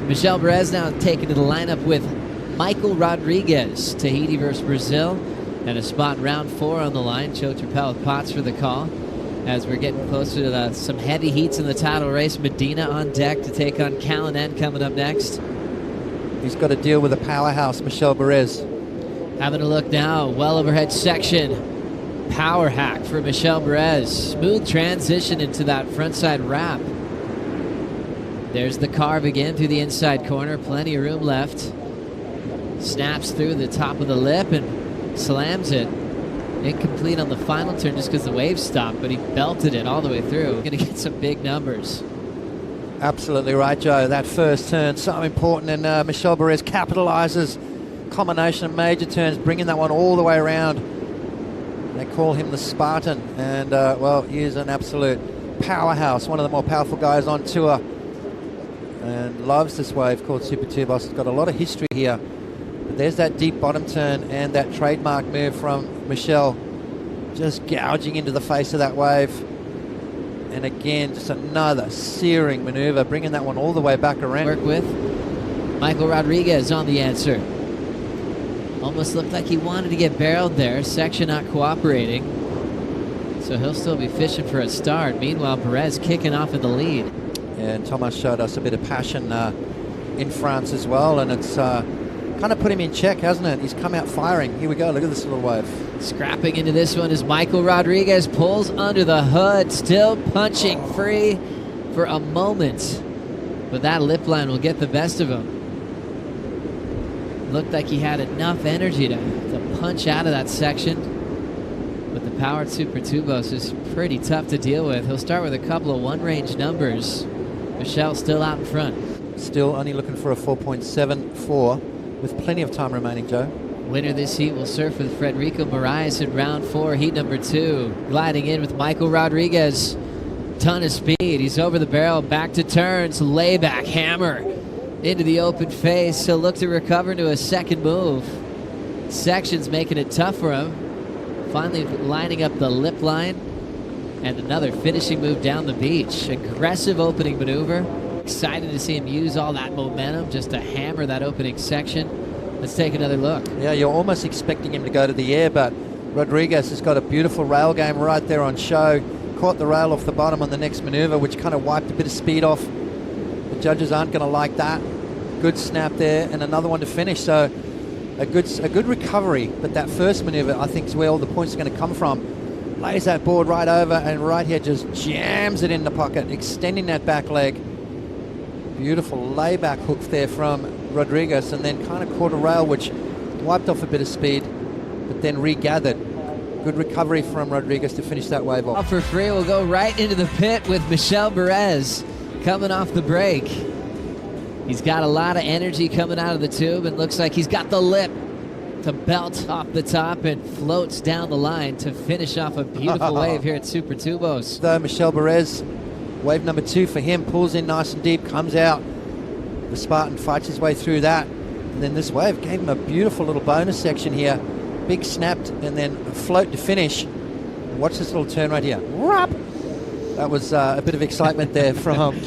Michel Bourez now taken to the lineup with Michael Rodrigues, Tahiti versus Brazil, and a spot in round 4 on the line. Joe Turpel with pots for the call. As we're getting closer to some heavy heats in the title race, Medina on deck to take on Callanan coming up next. He's got to deal with a powerhouse, Michel Bourez. Having a look now, well overhead section. Power hack for Michel Bourez. Smooth transition into that frontside wrap. There's the carve again through the inside corner. Plenty of room left. Snaps through the top of the lip and slams it. Incomplete on the final turn just because the wave stopped, but he belted it all the way through. Going to get some big numbers. Absolutely right, Joe. That first turn, so important, and Michel Bourez capitalizes. Combination of major turns, bringing that one all the way around. They call him the Spartan, and well, he is an absolute powerhouse, one of the more powerful guys on tour, and loves this wave called Super Tubos. It's got a lot of history here. But there's that deep bottom turn and that trademark move from Michel, just gouging into the face of that wave. And again, just another searing maneuver, bringing that one all the way back around. Work with Michael Rodrigues on the answer. Almost looked like he wanted to get barreled there. Section not cooperating. So he'll still be fishing for a start. Meanwhile, Bourez kicking off in the lead. And Thomas showed us a bit of passion in France as well. And it's kind of put him in check, hasn't it? He's come out firing. Here we go. Look at this little wave. Scrapping into this one as Michael Rodrigues pulls under the hood. Still punching free for a moment. But that lip line will get the best of him. Looked like he had enough energy to punch out of that section. But the powered Super Tubos is pretty tough to deal with. He'll start with a couple of one-range numbers. Michel still out in front. Still only looking for a 4.74 with plenty of time remaining, Joe. Winner this heat will surf with Frederico Moraes in round 4, heat number 2. Gliding in with Michael Rodrigues. Ton of speed. He's over the barrel, back to turns, layback hammer. Into the open face. He'll look to recover into a second move. Section's making it tough for him. Finally lining up the lip line. And another finishing move down the beach. Aggressive opening maneuver. Excited to see him use all that momentum just to hammer that opening section. Let's take another look. Yeah, you're almost expecting him to go to the air, but Rodrigues has got a beautiful rail game right there on show. Caught the rail off the bottom on the next maneuver, which kind of wiped a bit of speed off. The judges aren't going to like that. Good snap there, and another one to finish. So a good recovery, but that first maneuver I think is where all the points are going to come from. Lays that board right over, and right here just jams it in the pocket, extending that back leg. Beautiful layback hook there from Rodrigues, and then kind of caught a rail which wiped off a bit of speed, but then regathered. Good recovery from Rodrigues to finish that wave off. Off for free, we'll go right into the pit with Michel Bourez coming off the break. He's got a lot of energy coming out of the tube, and looks like he's got the lip to belt off the top and floats down the line to finish off a beautiful wave here at Super Tubos. So Michel Bourez, wave number 2 for him, pulls in nice and deep, comes out. The Spartan fights his way through that, and then this wave gave him a beautiful little bonus section here. Big snapped, and then a float to finish. Watch this little turn right here. That was a bit of excitement there from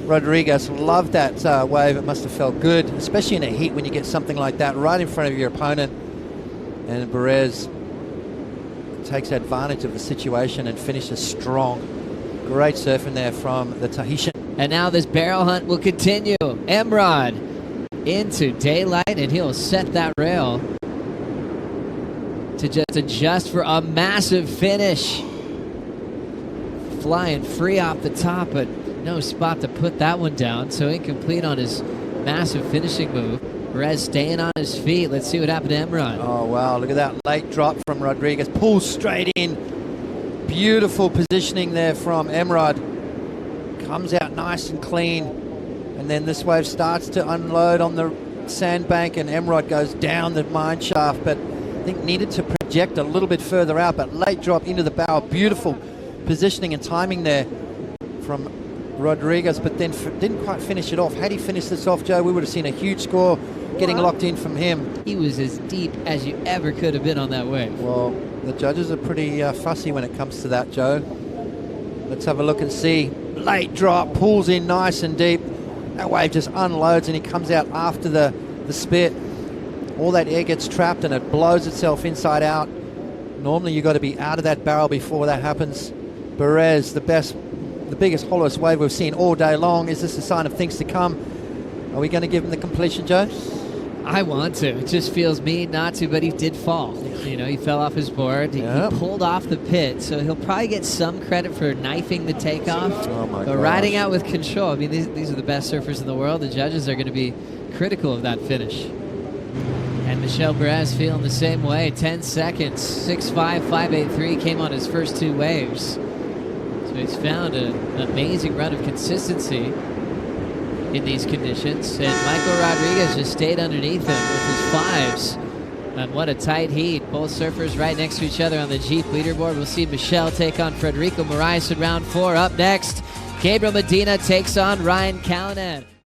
Rodrigues. Loved that wave. It must have felt good, especially in a heat when you get something like that right in front of your opponent. And Bourez takes advantage of the situation and finishes strong. Great surfing there from the Tahitian. And now this barrel hunt will continue. Emrod into daylight, and he'll set that rail to just adjust for a massive finish. Flying free off the top, but no spot to put that one down, so incomplete on his massive finishing move. Bourez staying on his feet. Let's see what happened to Emrod. Oh, wow. Look at that late drop from Rodrigues. Pulls straight in. Beautiful positioning there from Emrod. Comes out nice and clean. And then this wave starts to unload on the sandbank, and Emrod goes down the mine shaft, but I think needed to project a little bit further out, but late drop into the bow. Beautiful positioning and timing there from Rodrigues, but then didn't quite finish it off. Had he finished this off, Joe, we would have seen a huge score getting locked in from him. He was as deep as you ever could have been on that wave. Well, the judges are pretty fussy when it comes to that, Joe. Let's have a look and see. Late drop, pulls in nice and deep, That wave just unloads and he comes out after the spit. All that air gets trapped and it blows itself inside out. Normally you've got to be out of that barrel before that happens. Bourez, the biggest, hollowest wave we've seen all day long. Is this a sign of things to come? Are we going to give him the completion, Joe? I want to. It just feels mean not to, but he did fall. You know, he fell off his board. He pulled off the pit, so he'll probably get some credit for knifing the takeoff. Oh my but gosh. riding out with control. I mean, these are the best surfers in the world. The judges are going to be critical of that finish. And Michel Bourez feeling the same way. 10 seconds. 6.5, 5.83 came on his first two waves. So he's found an amazing run of consistency in these conditions. And Michael Rodrigues just stayed underneath him with his fives. And what a tight heat. Both surfers right next to each other on the Jeep leaderboard. We'll see Michel take on Frederico Moraes in round 4. Up next, Gabriel Medina takes on Ryan Callanan.